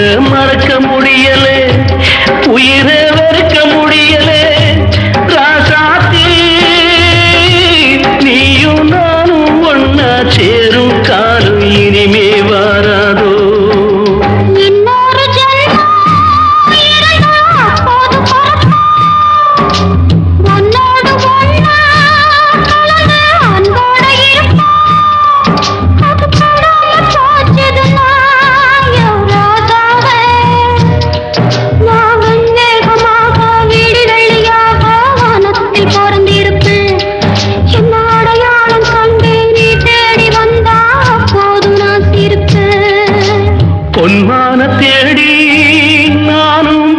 மறக்க முடியலே, உயிரை வெறுக்க முடியலே. ராசாத்தி நீயும் நானும் ஒன்னா சேரும் காலம் இனிமே வாராதோ. பொன்மான தேடி நானும்